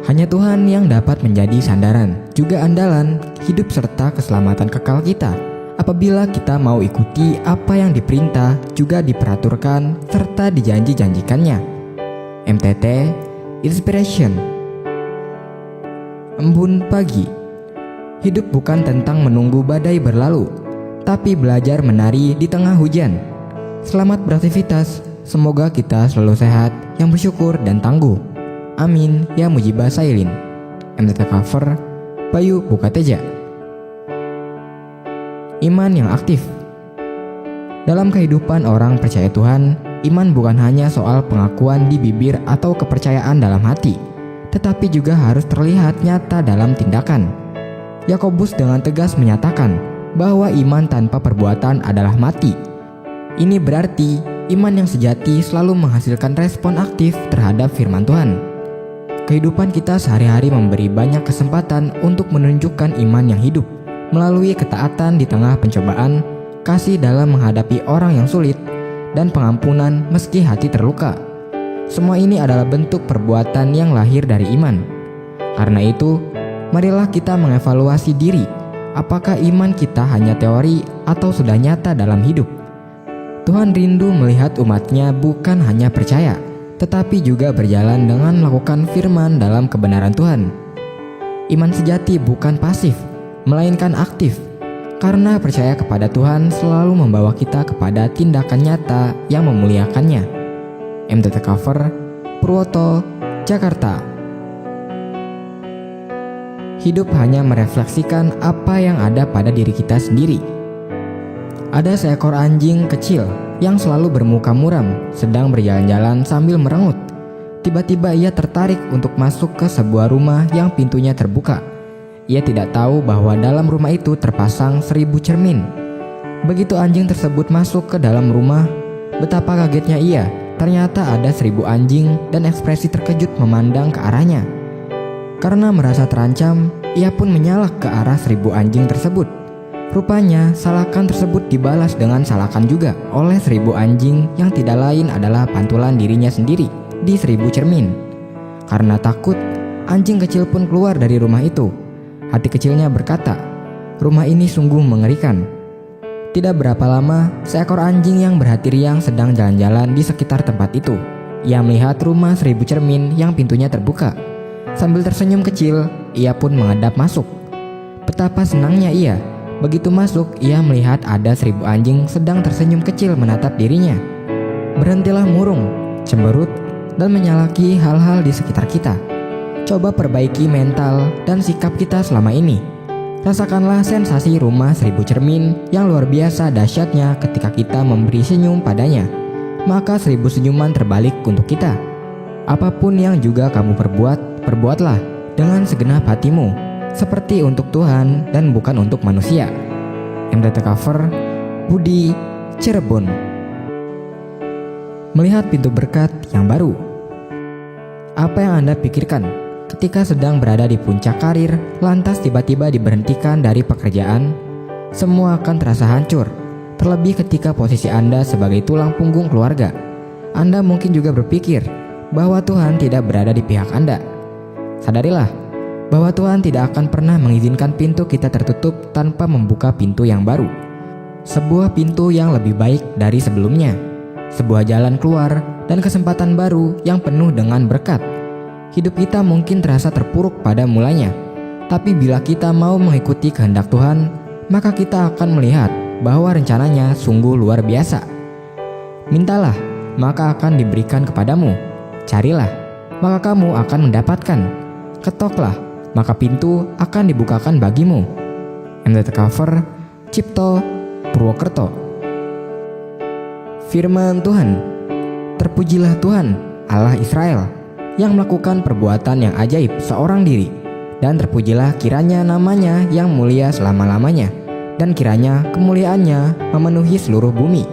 Hanya Tuhan yang dapat menjadi sandaran, juga andalan, hidup serta keselamatan kekal kita. Apabila kita mau ikuti apa yang diperintah, juga diperaturkan, serta dijanji-janjikannya. MTT Inspiration. Embun pagi. Hidup bukan tentang menunggu badai berlalu, tapi belajar menari di tengah hujan. Selamat beraktivitas, semoga kita selalu sehat, yang bersyukur dan tangguh. Amin, ya Mujibah Sailin. MTT Cover, Bayu Bukateja. Iman yang aktif. Dalam kehidupan orang percaya Tuhan, iman bukan hanya soal pengakuan di bibir atau kepercayaan dalam hati, tetapi juga harus terlihat nyata dalam tindakan. Yakobus dengan tegas menyatakan bahwa iman tanpa perbuatan adalah mati. Ini berarti iman yang sejati selalu menghasilkan respon aktif terhadap firman Tuhan. Kehidupan kita sehari-hari memberi banyak kesempatan untuk menunjukkan iman yang hidup melalui ketaatan di tengah pencobaan, kasih dalam menghadapi orang yang sulit, dan pengampunan meski hati terluka. Semua ini adalah bentuk perbuatan yang lahir dari iman. Karena itu, marilah kita mengevaluasi diri, apakah iman kita hanya teori atau sudah nyata dalam hidup. Tuhan rindu melihat umatnya bukan hanya percaya, tetapi juga berjalan dengan melakukan firman dalam kebenaran Tuhan. Iman sejati bukan pasif, melainkan aktif, karena percaya kepada Tuhan selalu membawa kita kepada tindakan nyata yang memuliakannya. MTT Cover, Purwoto, Jakarta. Hidup hanya merefleksikan apa yang ada pada diri kita sendiri. Ada seekor anjing kecil yang selalu bermuka muram, sedang berjalan-jalan sambil merengut. Tiba-tiba ia tertarik untuk masuk ke sebuah rumah yang pintunya terbuka. Ia tidak tahu bahwa dalam rumah itu terpasang 1000 cermin. Begitu anjing tersebut masuk ke dalam rumah, betapa kagetnya ia. Ternyata ada 1000 anjing dan ekspresi terkejut memandang ke arahnya. Karena merasa terancam, ia pun menyalak ke arah 1000 anjing tersebut. Rupanya, salakan tersebut dibalas dengan salakan juga oleh 1000 anjing yang tidak lain adalah pantulan dirinya sendiri di 1000 cermin. Karena takut, anjing kecil pun keluar dari rumah itu. Hati kecilnya berkata, rumah ini sungguh mengerikan. Tidak berapa lama, seekor anjing yang berhati riang sedang jalan-jalan di sekitar tempat itu. Ia melihat rumah 1000 cermin yang pintunya terbuka. Sambil tersenyum kecil, ia pun menghadap masuk. Betapa senangnya ia. Begitu masuk, ia melihat ada 1000 anjing sedang tersenyum kecil menatap dirinya. Berhentilah murung, cemberut, dan menyalaki hal-hal di sekitar kita. Coba perbaiki mental dan sikap kita selama ini. Rasakanlah sensasi rumah 1000 cermin yang luar biasa dahsyatnya ketika kita memberi senyum padanya. Maka 1000 senyuman terbalik untuk kita. Apapun yang juga kamu perbuat, perbuatlah dengan segenap hatimu, seperti untuk Tuhan dan bukan untuk manusia. MTT Cover, Budi, Cirebon. Melihat pintu berkat yang baru. Apa yang Anda pikirkan ketika sedang berada di puncak karir, lantas tiba-tiba diberhentikan dari pekerjaan? Semua akan terasa hancur, terlebih ketika posisi Anda sebagai tulang punggung keluarga. Anda mungkin juga berpikir bahwa Tuhan tidak berada di pihak Anda. Sadarilah bahwa Tuhan tidak akan pernah mengizinkan pintu kita tertutup tanpa membuka pintu yang baru. Sebuah pintu yang lebih baik dari sebelumnya. Sebuah jalan keluar dan kesempatan baru yang penuh dengan berkat. Hidup kita mungkin terasa terpuruk pada mulanya. Tapi bila kita mau mengikuti kehendak Tuhan, maka kita akan melihat bahwa rencananya sungguh luar biasa. Mintalah, maka akan diberikan kepadamu. Carilah, maka kamu akan mendapatkan. Ketoklah, maka pintu akan dibukakan bagimu. MTT Cover, Cipto, Purwokerto. Firman Tuhan. Terpujilah Tuhan, Allah Israel, yang melakukan perbuatan yang ajaib seorang diri. Dan terpujilah kiranya namanya yang mulia selama-lamanya, dan kiranya kemuliaannya memenuhi seluruh bumi.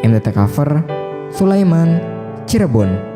MTT Cover, Sulaiman, Cirebon.